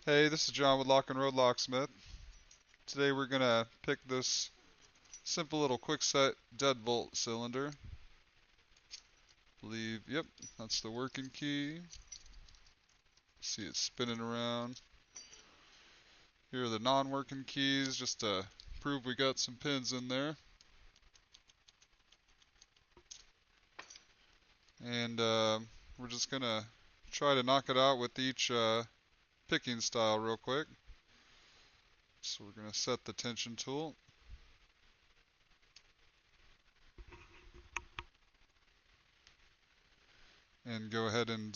Hey, this is John with Lock and Road Locksmith. Today we're gonna pick this simple little quick set deadbolt cylinder. Yep, that's the working key. See it spinning around. Here are the non-working keys, just to prove we got some pins in there. And we're just gonna try to knock it out with each picking style real quick. So we're gonna set the tension tool and go ahead and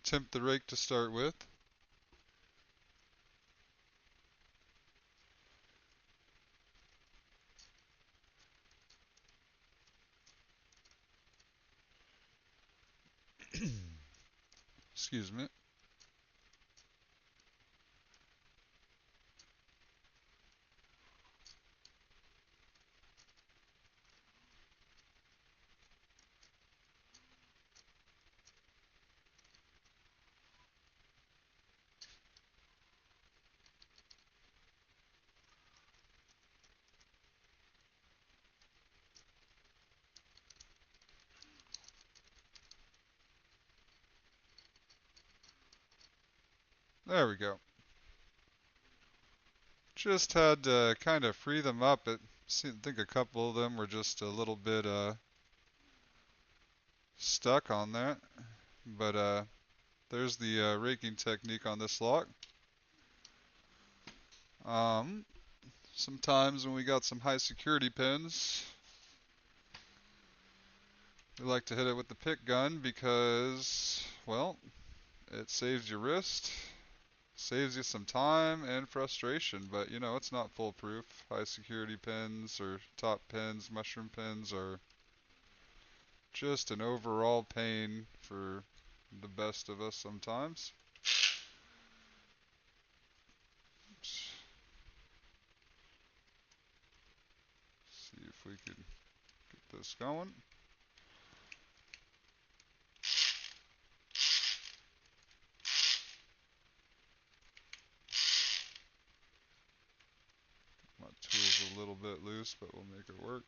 tempt the rake to start with. Excuse me. There we go. Just had to kind of free them up. I think a couple of them were just a little bit stuck on that. But there's the raking technique on this lock. Um, Sometimes when we got some high security pins, we like to hit it with the pick gun because, well, it saves your wrist, saves you some time and frustration, but you know, it's not foolproof. High security pins or top pins, mushroom pins are just an overall pain for the best of us sometimes. See if we can get this going. My tool's a little bit loose, but we'll make it work.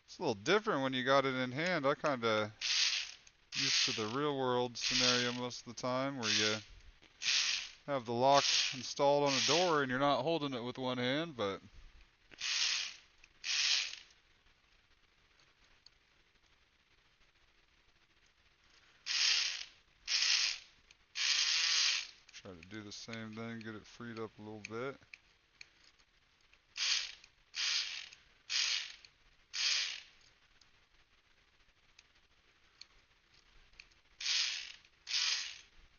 It's a little different when you got it in hand. I kind of used to the real world scenario most of the time where you have the lock installed on a door and you're not holding it with one hand, but try to do the same thing, get it freed up a little bit.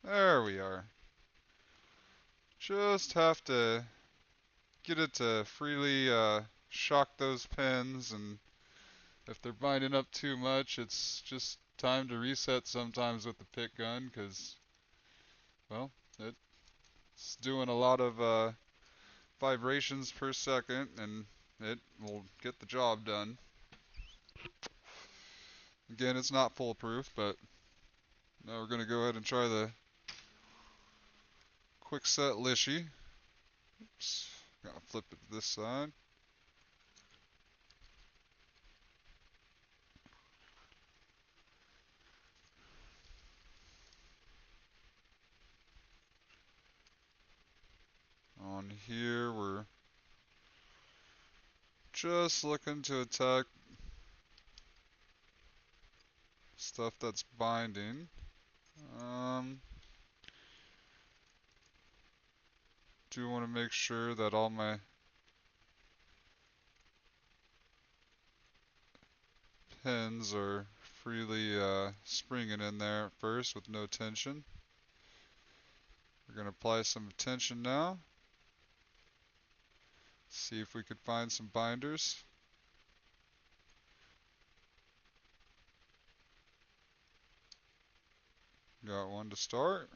There we are. Just have to get it to freely shock those pins, and if they're binding up too much, it's just time to reset sometimes with the pick gun, because, well, it's doing a lot of vibrations per second, and it will get the job done. Again, it's not foolproof, but now we're going to go ahead and try the quick set Lishi. Oops, gotta flip it to this side. On here, we're just looking to attack stuff that's binding. Um, do want to make sure that all my pins are freely springing in there at first with no tension. We're going to apply some tension now. See if we could find some binders. Got one to start.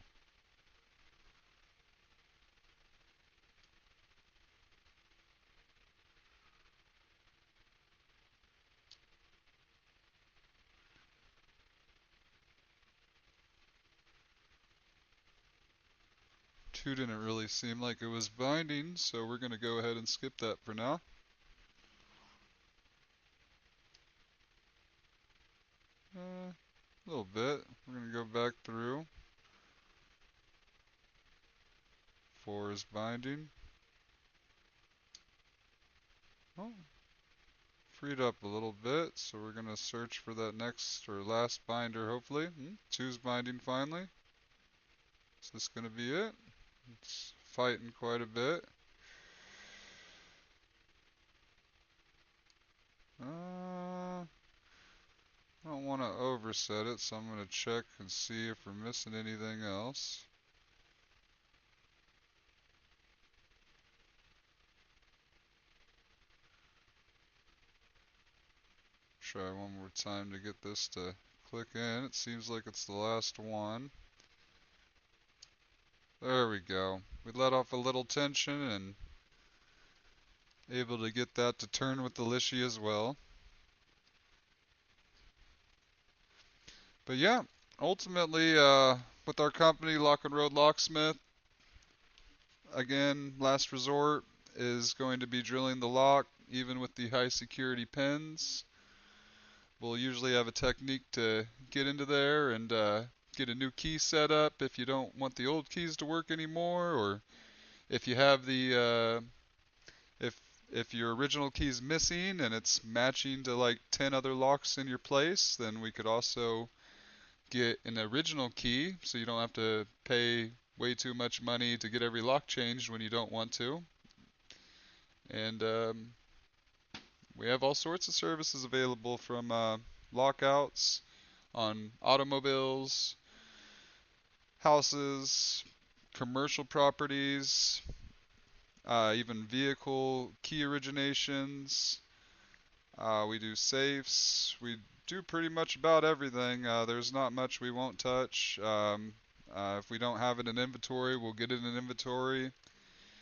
Two didn't really seem like it was binding, so we're going to go ahead and skip that for now. A little bit. We're going to go back through. 4 is binding. Oh, freed up a little bit, so we're going to search for that next or last binder, hopefully. 2's binding finally. Is this going to be it? It's fighting quite a bit. I don't want to overset it, so I'm going to check and see if we're missing anything else. Try one more time to get this to click in. It seems like it's the last one. There we go. We let off a little tension and able to get that to turn with the Lishi as well. But yeah, ultimately, with our company, Lock and Road Locksmith, again, last resort is going to be drilling the lock, even with the high security pins. We'll usually have a technique to get into there and get a new key set up if you don't want the old keys to work anymore, or if you have the if if your original key's missing and it's matching to like 10 other locks in your place, then we could also get an original key so you don't have to pay way too much money to get every lock changed when you don't want to. And we have all sorts of services available from lockouts on automobiles, houses, commercial properties, even vehicle key originations. We do safes. We do pretty much about everything. There's not much we won't touch. If we don't have it in inventory, we'll get it in inventory.